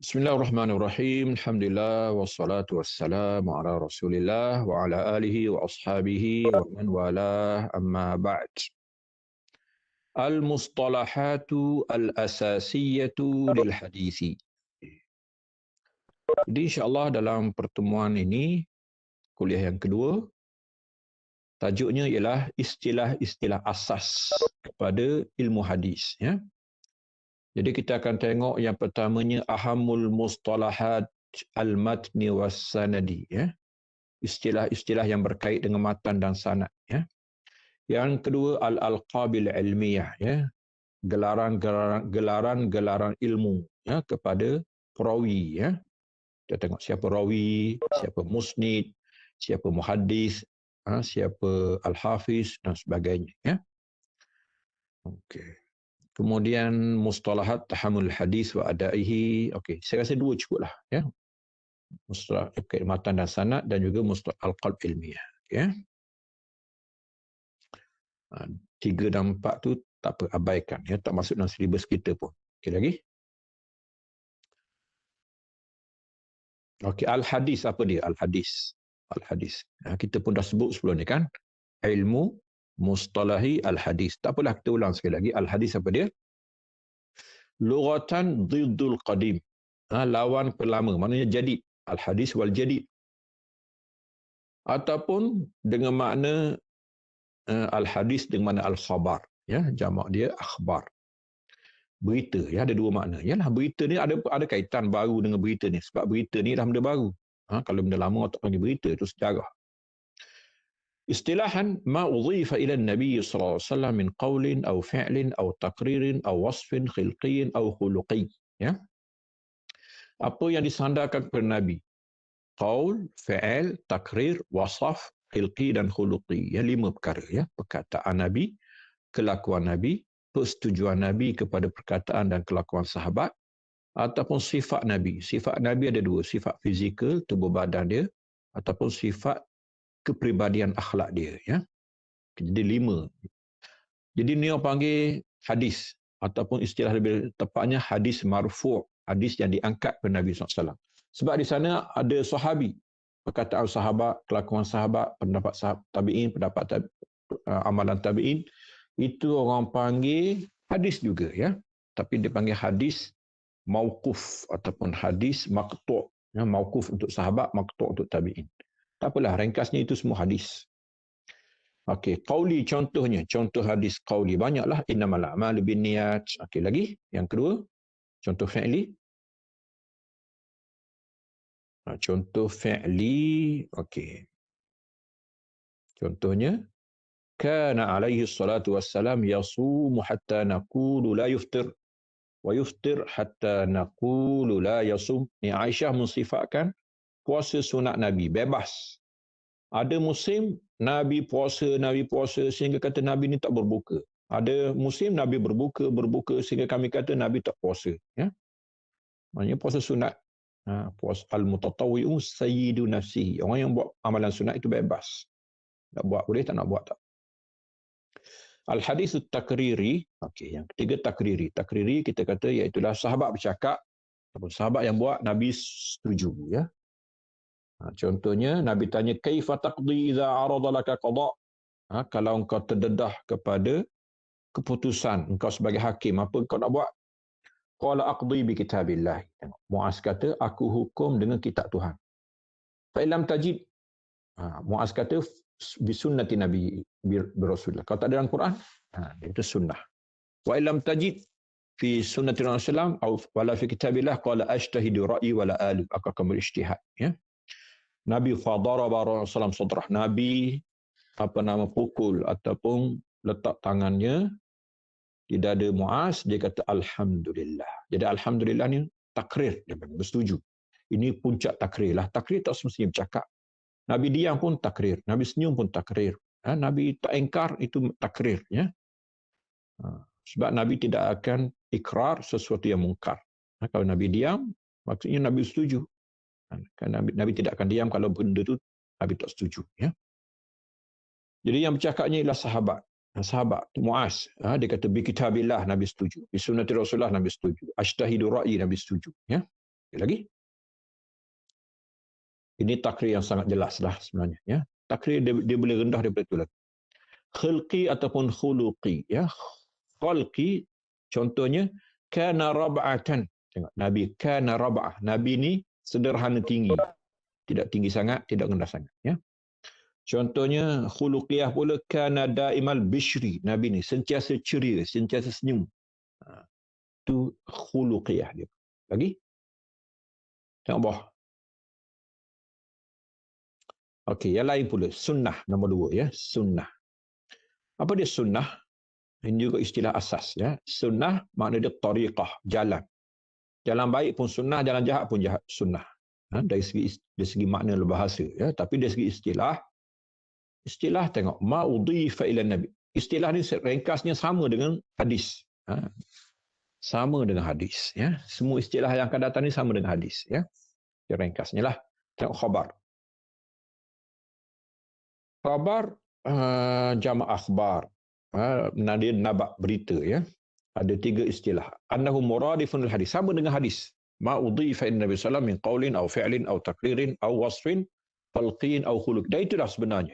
Bismillahirrahmanirrahim. Alhamdulillah wassalatu wassalamu ala Rasulillah wa ala alihi wa ashabihi wa man walah amma ba'd. Al-mustalahatu al-asasiyatu lil hadithi. Jadi insya-Allah dalam pertemuan ini kuliah yang kedua tajuknya ialah istilah-istilah asas kepada ilmu hadis ya. Jadi kita akan tengok yang pertamanya ahamul mustalahat al-matni was-sanadi ya. Istilah-istilah yang berkait dengan matan dan sanad ya. Yang kedua al-alqabil ilmiyah ya. Gelaran-gelaran ilmu ya kepada perawi ya. Kita tengok siapa rawi, siapa musnid, siapa muhaddis, siapa al-hafiz dan sebagainya ya. Okey. Kemudian mustalahat tahammul hadis wa adaihi. Okey, saya rasa dua cukuplah ya. Mustalah matan dan sanad dan juga mustalah al-qalb ilmiah. Okay. 3 dan 4 tu tak apa, abaikan ya, tak masuk dalam silibus kita pun. Okey lagi. Okey, al-hadis apa dia? Al-hadis. Al-hadis. Kita pun dah sebut sebelum ni kan. Ilmu mustalahi al-hadis. Tak apalah kita ulang sekali lagi. Al-hadis apa dia? Lughatan diddul qadim. Lawan pelama, maknanya jadid. Al-hadis wal jadid. Ataupun dengan makna al-hadis dengan makna al-khabar. Ya, jamak dia akhbar. Berita, ya, ada dua makna. Yalah, berita ni ada kaitan baru dengan berita ni. Sebab berita ni dah benda baru. Kalau benda lama, tak panggil berita, itu sejarah. Istilahan ma udhifa ila an-nabi sallallahu alaihi wasallam min qawlin aw fi'lin aw taqririn aw wasfin khilqiyyin aw khuluqi, ya. Apa yang disandarkan kepada nabi? Qaul, fi'il, takrir, wasaf, khilqi dan khuluqi. Ya, 5 perkara ya. Perkataan nabi, kelakuan nabi, persetujuan nabi kepada perkataan dan kelakuan sahabat, ataupun sifat nabi. Sifat nabi ada 2, sifat fizikal tubuh badan dia ataupun sifat kepribadian akhlak dia ya. Jadi 5. Jadi ni orang panggil hadis ataupun istilah lebih tepatnya hadis marfu', hadis yang diangkat kepada Nabi SAW. Sebab di sana ada sahabi, perkataan sahabat, kelakuan sahabat, pendapat sahabat tabi'in, pendapat amalan tabi'in, itu orang panggil hadis juga ya. Tapi dia panggil hadis mauquf ataupun hadis maqtu', ya, mauquf untuk sahabat, maqtu' untuk tabi'in. Tak apalah, ringkasnya itu semua hadis. Okey, qauli contohnya, contoh hadis qauli banyaklah, innamal a'malu binniyat. Okey, lagi yang kedua, contoh fi'li. Contoh fi'li, okey. Contohnya kana alaihi salatu wassalam yasumu hatta naqulu la yuftir wa yuftir hatta naqulu la yasum. Ni Aisyah mensifatkan puasa sunat Nabi bebas. Ada musim Nabi puasa sehingga kata Nabi ni tak berbuka. Ada musim Nabi berbuka sehingga kami kata Nabi tak puasa. Ya? Maksudnya puasa sunat. Puasa al-mutatawwi'u sayyidu nafsihi. Orang yang buat amalan sunat itu bebas. Nak buat boleh, tak nak buat tak. Al-hadis takriri. Okey, yang ketiga takriri. Takriri kita kata iaitulah sahabat bercakap ataupun sahabat yang buat Nabi setuju ya. Contohnya Nabi tanya kaifa taqdi idza arada laka qada. Kalau engkau terdedah kepada keputusan engkau sebagai hakim, apa engkau nak buat? Qala aqdi bi kitabillah. Muaz kata aku hukum dengan kitab Tuhan. Fa illam tajid, Muaz kata bi sunnati nabi bi rasulillah. Kalau tak ada dalam Quran, itu sunnah. Wa illam tajid fi sunnati rasulillah atau wala fi kitabillah qala ajtahidu ra'yi wala alu. Aku akan berijtihad ya. Nabi fadaraba Rasulullah sadrah. Nabi pukul ataupun letak tangannya di dada Muaz, dia kata alhamdulillah. Jadi alhamdulillah ni takrir, dia bersetuju. Ini puncak takrir lah. Takrir tak semestinya bercakap. Nabi diam pun takrir, Nabi senyum pun takrir. Nabi tak engkar, itu takrir ya. Sebab Nabi tidak akan ikrar sesuatu yang mungkar. Kalau Nabi diam, maksudnya Nabi setuju. Kan Nabi tidak akan diam kalau benda itu Nabi tak setuju ya. Jadi yang bercakapnya ialah sahabat. Sahabat Muaz, dia kata bi kitabillah Nabi setuju, bi sunnati Rasulullah Nabi setuju, ajtahidu ra'yi Nabi setuju ya. Lagi. Ini takrir yang sangat jelas lah sebenarnya. Ya. Takrir dia boleh rendah daripada itu lagi. Khulqi ataupun khuluqi. Ya. Khulqi, contohnya, kana rab'atan. Tengok, Nabi kana rab'ah. Nabi ni sederhana tinggi. Tidak tinggi sangat, tidak rendah sangat. Ya. Contohnya, khuluqiyah pula, kana da'imal bishri. Nabi ni sentiasa ceria, sentiasa senyum. Itu khuluqiyah dia. Lagi? Tengok bawah. Okey, yang lain pula. Sunnah, nombor 2. Ya. Sunnah. Apa dia sunnah? Ini juga istilah asas. Ya. Sunnah makna dia tariqah, jalan. Jalan baik pun sunnah, jalan jahat pun jahat, sunnah. Dari segi makna bahasa. Ya. Tapi dari segi istilah tengok. Ma'udhifa ila nabi. Istilah ni ringkasnya sama dengan hadis. Sama dengan hadis. Ya. Semua istilah yang akan datang ni sama dengan hadis. Ya. Ringkasnya lah. Tengok khabar. Khabar jama' akhbar. Dia nabak berita. Ya. Ada 3 istilah. Annahu muradifun hadis. Sama dengan hadis. Ma udhifa ila Nabi sallallahu min qaulin aw fi'lin aw taqririn aw wasfin falqin aw khuluq. Dan itulah sebenarnya.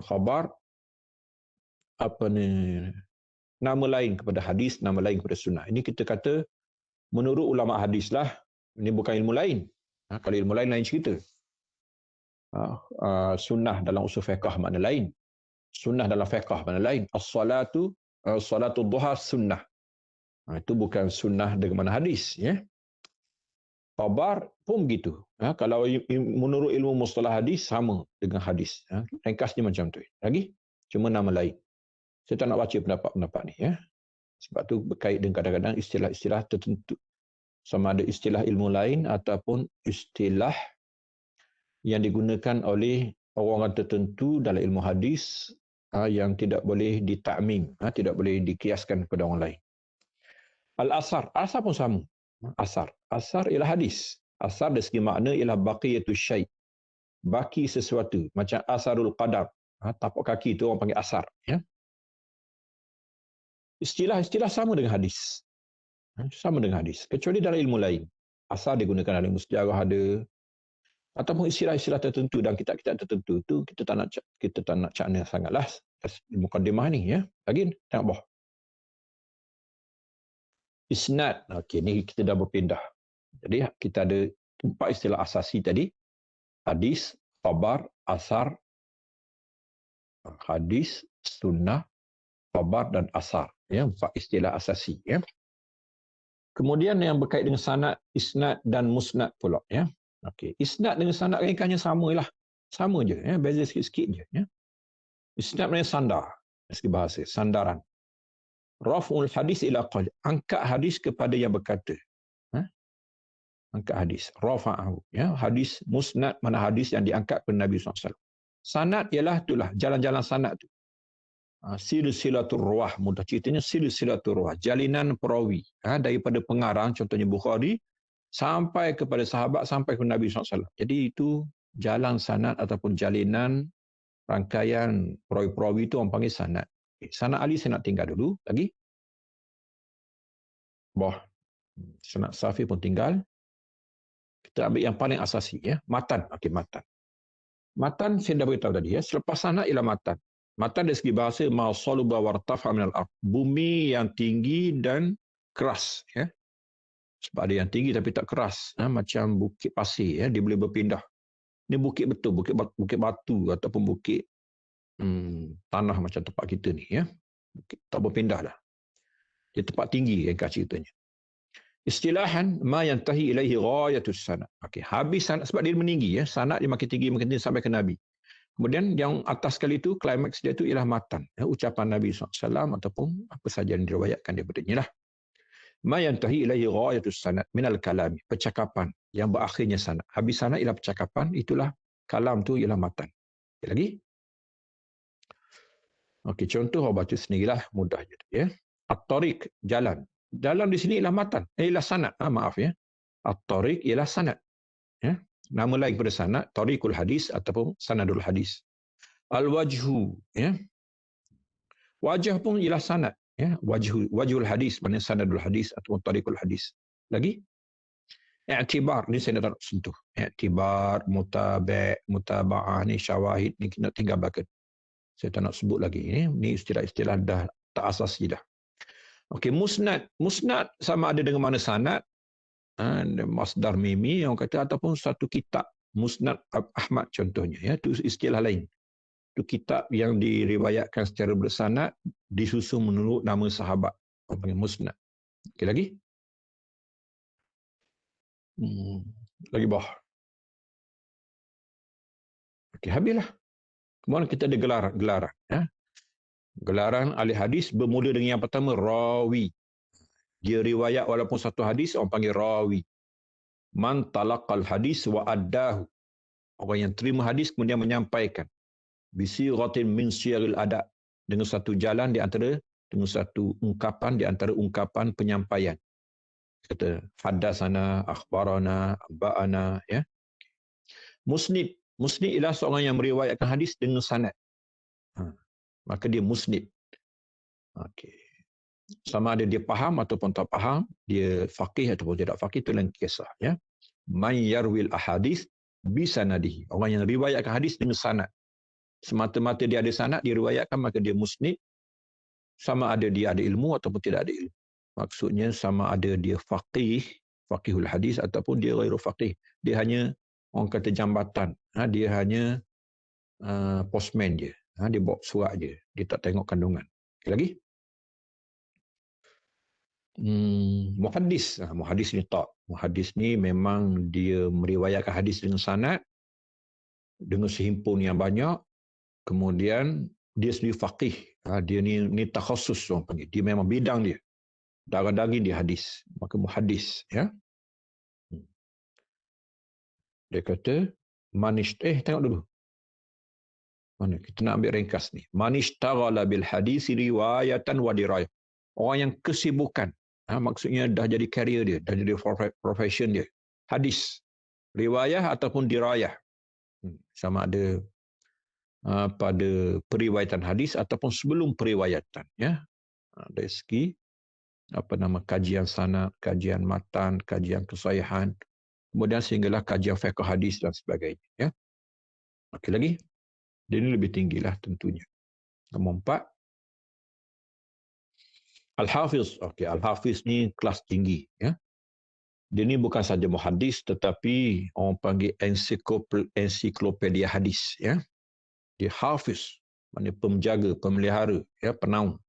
Khabar apa ni? Nama lain kepada hadis, nama lain kepada sunnah. Ini kita kata menurut ulama hadis lah. Ini bukan ilmu lain. Kalau ilmu lain cerita. Sunnah dalam usul fiqh makna lain. Sunnah dalam fiqh makna lain. As-salatu duha sunnah. Itu bukan sunnah dengan mana hadis. Ya. Khabar pun begitu. Kalau menurut ilmu mustalah hadis, sama dengan hadis. Ringkasnya macam tu. Lagi? Cuma nama lain. Saya tak nak baca pendapat-pendapat ni. Ya. Sebab tu berkait dengan kadang-kadang istilah-istilah tertentu. Sama ada istilah ilmu lain ataupun istilah yang digunakan oleh orang tertentu dalam ilmu hadis yang tidak boleh ditakmim, tidak boleh dikiaskan kepada orang lain. Al-asar. Asar pun sama. Asar ialah hadis. Asar dari segi makna ialah baqiyatus syai'. Baki sesuatu. Macam asarul qadar. Tapak kaki itu orang panggil asar. Ya. Istilah-istilah sama dengan hadis. Sama dengan hadis. Kecuali dalam ilmu lain. Asar digunakan dalam ilmu sejarah ada. Ataupun istilah-istilah tertentu dan kitab-kitab tertentu itu kita tak nak cakna sangatlah mukadimah ni. Ya. Lagi, tengok bawah. Isnad. Okey, ni kita dah berpindah. Jadi kita ada 4 istilah asasi tadi. Hadis, khabar, asar, hadis, sunnah, khabar dan asar. Ya, 4 istilah asasi. Ya. Kemudian yang berkait dengan sanad, isnad dan musnad pula. Ya. Okey, isnad dengan sanad ringkasnya samalah. Sama je. Ya. Beza sikit-sikit je. Ya. Isnad maknanya sandar. Dari segi bahasa, sandaran. Raf'ul hadis ila qail. Angkat hadis kepada yang berkata. Angkat hadis. Rafa'ahu. Ya. Hadis musnad mana hadis yang diangkat kepada Nabi SAW. Sanad ialah itulah. Jalan-jalan sanad tu. Silsilatul ruwah. Mudah ceritanya silsilatul ruwah. Jalinan perawi. Daripada pengarang, contohnya Bukhari, sampai kepada sahabat, sampai kepada Nabi SAW. Jadi itu jalan sanad ataupun jalinan rangkaian perawi-perawi itu orang panggil sanad. Sanad Ali saya nak tinggal dulu. Lagi. Sanad Safi pun tinggal. Kita ambil yang paling asasi. Ya. Matan. Okey, matan. Matan saya dah beritahu tadi. Ya. Selepas sanad ialah matan. Matan dari segi bahasa, ma saluba wartafa minal ard. Bumi yang tinggi dan keras. Ya. Sebab ada yang tinggi tapi tak keras. Macam bukit pasir. Ya. Dia boleh berpindah. Ini bukit betul. Bukit batu ataupun bukit tanah macam tempat kita ni. Ya. Bukit, tak berpindah dah. Dia tempat tinggi yang ceritanya. Istilahan ma yantahi ilaihi ghayatus sanad. Okey, habis sanad sebab dia meninggi. Ya. Sanad dia makin tinggi sampai ke Nabi. Kemudian yang atas sekali itu, klimaks dia itu ialah matan. Ya. Ucapan Nabi SAW ataupun apa saja yang diriwayatkan daripadanya lah. Ma yantahi ilaihi ghayatus sanad minal kalami, percakapan yang berakhirnya sanad. Habis sanad ialah percakapan, itulah kalam tu ialah matan. Okay, lagi. Okey, contoh awak baca sendirilah, mudah je ya. At-tariq, jalan. Jalan di sini ialah matan, ialah sanad. Maaf ya. At-tariq ialah sanad. Ya. Nama lain kepada sanad, tariqul hadis ataupun sanadul hadis. Al-wajhu, ya. Wajah pun ialah sanad. Ya, wajhul hadis, maknanya sanadul hadis atau tariqul hadis. Lagi? I'tibar ni saya nak sentuh. I'tibar, mutaba'ah ni, syawahid ni kita tinggal belakang. Saya tak nak sebut lagi. Ni istilah-istilah dah tak asasi dah. Okey, musnad. Musnad sama ada dengan mana sanad, masdar mimi yang kata, ataupun satu kitab. Musnad Ahmad contohnya. Ya, itu istilah lain. Itu kitab yang diriwayatkan secara bersanad, disusun menurut nama sahabat. Orang panggil musnad. Okey, lagi? Lagi bawah. Okey, habislah. Kemudian kita ada gelaran. Ya. Gelaran ahli hadis bermula dengan yang pertama, rawi. Dia riwayat walaupun satu hadis, orang panggil rawi. Man talaqal hadis wa addahu. Orang yang terima hadis kemudian menyampaikan. Bisiratin min syiril adab. Dengan satu jalan di antara, dengan satu ungkapan di antara ungkapan penyampaian. Kata hadasana, akhbarana, ba'ana. Ya. Musnid. Musnid ialah seorang yang meriwayatkan hadis dengan sanad. Maka dia musnid. Okey. Sama ada dia faham ataupun tak faham, dia faqih ataupun tidak faqih, itu lain kisah. Ya. Man yarwil ahadith bisanadihi. Orang yang riwayatkan hadis dengan sanad. Semata-mata dia ada sanad, dia riwayatkan, maka dia musnid. Sama ada dia ada ilmu ataupun tidak ada ilmu. Maksudnya sama ada dia faqih, faqihul hadis, ataupun dia ghairu faqih. Dia hanya, orang kata jambatan. Dia hanya postman je. Dia bawa surat je. Dia tak tengok kandungan. Okay, lagi? Muhaddis. Muhaddis ni tak. Muhaddis ni memang dia meriwayatkan hadis dengan sanad, dengan sehimpun yang banyak. Kemudian dia sendiri faqih. Dia ni takhasus orang panggil. Dia memang bidang dia. Darah daging dia hadis. Maka muhaddis. Ya. Dia kata, tengok dulu. Mana? Kita nak ambil ringkas ni. Manishtaghala bil hadis riwayatan wa dirayah. Orang yang kesibukan. Maksudnya dah jadi career dia. Dah jadi profession dia. Hadis. Riwayah ataupun dirayah. Sama ada pada periwayatan hadis ataupun sebelum periwayatan. Ya. Dari segi kajian sanad, kajian matan, kajian kesahihan. Kemudian sehinggalah kajian fiqh hadis dan sebagainya. Ya. Okey, lagi? Dia ini lebih tinggilah tentunya. Nombor 4. Al-Hafiz. Okey, Al-Hafiz ni kelas tinggi. Ya. Dia ni bukan saja muhaddis, tetapi orang panggil ensiklopedia hadis. Ya. Dia Hafiz. Maknanya penjaga, pemelihara, ya, penaung.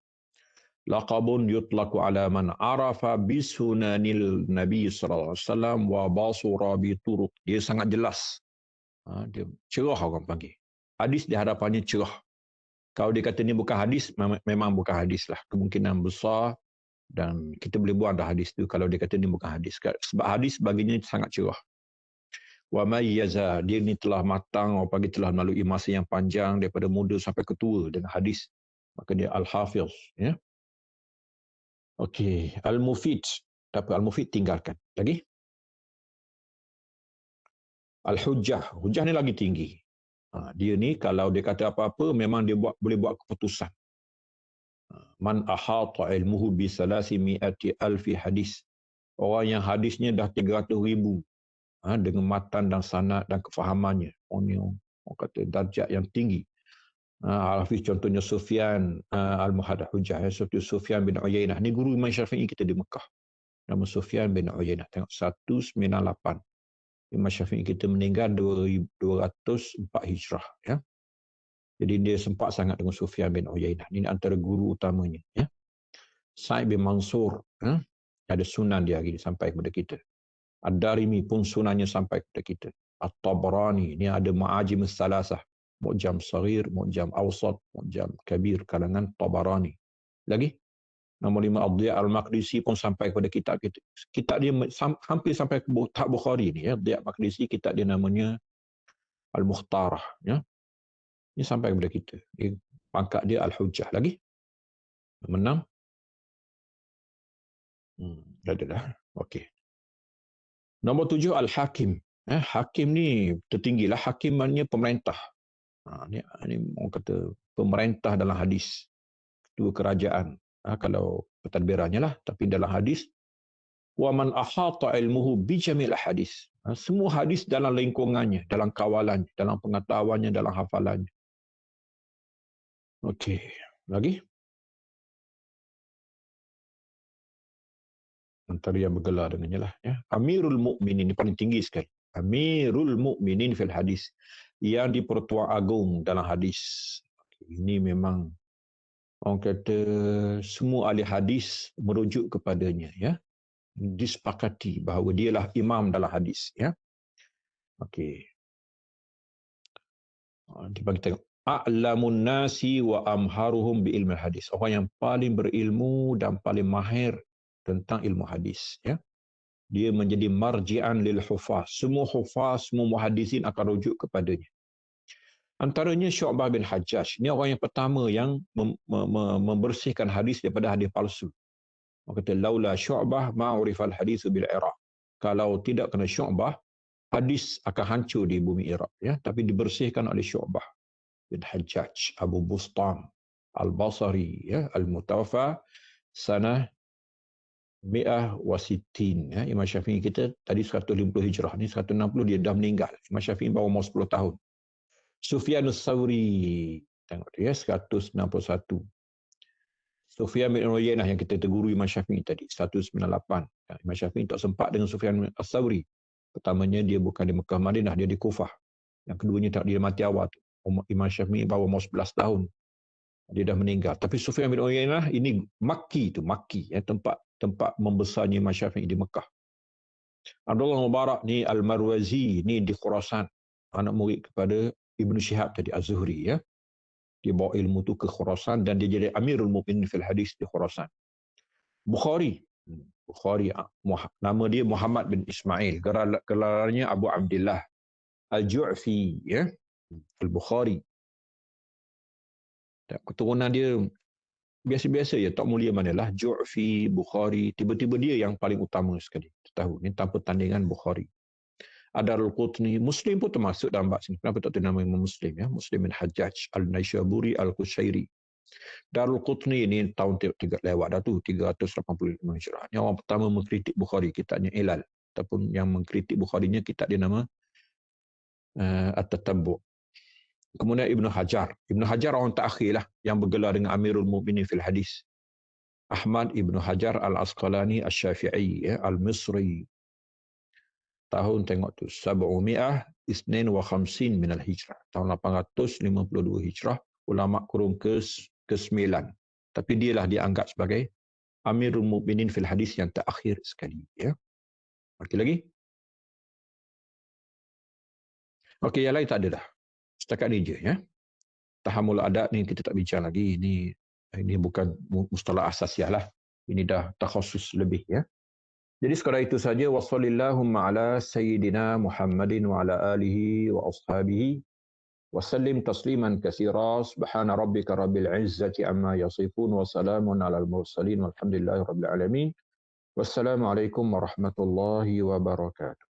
Laqabun yutlaqu ala man arafa bisunanil Nabi sallallahu alaihi wasallam wa basura bi turuq. Dia sangat jelas. Dia cerah orang panggil. Hadis di hadapannya cerah. Kalau dia kata ni bukan hadis, memang bukan hadis lah. Kemungkinan besar, dan kita boleh buang dah hadis tu kalau dia kata ni bukan hadis. Sebab hadis baginya sangat cerah. Wa mayyaza, dia ni telah matang, orang panggil telah melalui masa yang panjang daripada muda sampai ketua dengan hadis. Maka dia Al-Hafiz. Ya. Okey, Al-Mufid. Tapi Al-Mufid tinggalkan. Lagi? Al-Hujjah. Hujjah ni lagi tinggi. Dia ni kalau dia kata apa-apa, memang dia boleh buat keputusan. Man ahata ilmuhu bi 300,000 hadis. Orang yang hadisnya dah 300,000 dengan matan dan sanad dan kefahamannya. Orang kata darjat yang tinggi. Al-Hafiz contohnya Sufyan Al-Muhaddith Hujjah. Sufyan bin Uyainah. Ni guru Imam Syafi'i kita di Mekah. Nama Sufyan bin Uyainah. Tengok 198. Imam Syafi'i kita meninggal 204 Hijrah. Ya. Jadi dia sempat sangat dengan Sufyan bin Uyainah. Ini antara guru utamanya. Ya. Sa'id bin Mansur. Ya. Ada sunan dia hari ini sampai kepada kita. Ad-Darimi pun sunannya sampai kepada kita. At-Tabarani. Ini ada Ma'ajim Salasah. Mu'jam Saghir, Mu'jam Awsat, Mu'jam Kabir. Kalangan Tabarani. Lagi? Nombor 5, Ad-Diya' Al-Maqdisi pun sampai kepada kitab kita. Kitab dia hampir sampai ke Tahap Bukhari ni. Ya. Ad-Diya' Al-Maqdisi, kitab dia namanya Al-Mukhtarah. Ya. Ini sampai kepada kita. Pangkat dia Al-Hujjah. Lagi? Nombor 6. Dah. Okey. Nombor 7, Al-Hakim. Hakim ni tertinggilah. Hakim maknanya pemerintah. Ini orang kata pemerintah dalam hadis. Ketua kerajaan. Kalau pentadbirannya lah. Tapi dalam hadis, wa man ahata ilmuhu bi jamil hadis. Semua hadis dalam lingkungannya, dalam kawalannya, dalam pengetahuannya, dalam hafalannya. Okey. Lagi? Antara yang bergelar dengannya lah. Ya. Amirul Mukminin ini paling tinggi sekali. Amirul Mukminin fil hadis. Yang dipertuan agung dalam hadis. Ini memang orang kata semua ahli hadis merujuk kepadanya. Ya. Disepakati bahawa dialah imam dalam hadis. Ya. Okey. Kita tengok. A'lamun nasi wa amharuhum bi ilmi hadis. Orang yang paling berilmu dan paling mahir tentang ilmu hadis. Ya. Dia menjadi marji'an lil hufaz. Semua hufaz, semua muhaddisin akan rujuk kepadanya. Antaranya Syu'bah bin Hajjaj. Ini orang yang pertama yang membersihkan hadis daripada hadis palsu. Orang kata, laula Syu'bah ma'urifal hadisu bil Iraq. Kalau tidak kena Syu'bah, hadis akan hancur di bumi Iraq. Ya? Tapi dibersihkan oleh Syu'bah bin Hajjaj, Abu Bustam, Al-Basri, ya? Al-Mutawafa, sanah Mi'ah wa Sittin. Ya. Imam Syafi'i kita tadi 150 Hijrah. Ni 160 dia dah meninggal. Imam Syafi'i baru umur 10 tahun. Sufyan Ats-Tsauri. Tengok tu ya, 161. Sufyan bin Uyainah yang kita terguru Imam Syafi'i tadi, 198. Ya, Imam Syafi'i tak sempat dengan Sufyan Ats-Tsauri. Pertamanya dia bukan di Mekah Madinah, dia di Kufah. Yang keduanya tak dia mati awal tu. Imam Syafi'i baru umur 11 tahun. Dia dah meninggal. Tapi Sufyan bin Uyainah ini Makki tu, Makki, ya, tempat membesarnya Imam Syafi'i di Mekah. Abdullah Mubarak ni Al-Marwazi ni di Khurasan, anak murid kepada Ibn Shihab tadi, Az-Zuhri, ya. Dia bawa ilmu tu ke Khurasan dan dia jadi Amirul Mukminin fil hadis di Khurasan. Bukhari, nama dia Muhammad bin Ismail, gelarnya Abu Abdullah Al-Ju'fi, ya. Al-Bukhari. Keturunan dia biasa-biasa je, tak mulia manalah. Ju'fi, Bukhari, tiba-tiba dia yang paling utama sekali. Tahu ni tanpa tandingan Bukhari. Adarul Qutni, Muslim pun termasuk dalam bab sini. Kenapa tak tahu nama Imam Muslim, ya? Muslim bin Hajjaj, Al-Naishaburi, Al-Qushairi. Darul Qutni ni tahun 3 lewat dah tu, 385 Hijrah. Yang orang pertama mengkritik Bukhari, kitabnya Ilal. Ataupun yang mengkritik Bukharinya, kitab dia nama At-Tatabbu'. Kemudian Ibn Hajar. Ibn Hajar orang terakhir lah yang bergelar dengan Amirul Mukminin fil hadis. Ahmad Ibn Hajar Al-Asqalani Al-Syafi'i, ya, Al-Misri. Tahun tengok tu 752 minal hijrah. Tahun 852 hijrah. Ulama kurung ke-9. Tapi dialah dianggap sebagai Amirul Mukminin fil hadis yang terakhir sekali. Ya. Okey lagi? Okey, yang lain tak ada dah. Setakat ni je, ya. Tahammul adab ni kita tak bincang lagi. Ini bukan mustalah asasiah lah. Ini dah takhasus lebih, ya. Jadi sekadar itu saja. Wa sallallahumma ala sayyidina Muhammadin wa ala alihi wa ashabihi wa sallim tasliman katsira. Subhana rabbika rabbil izzati amma yasifun wa salamun alal mursalin walhamdulillahi rabbil alamin. Wassalamualaikum warahmatullahi wabarakatuh.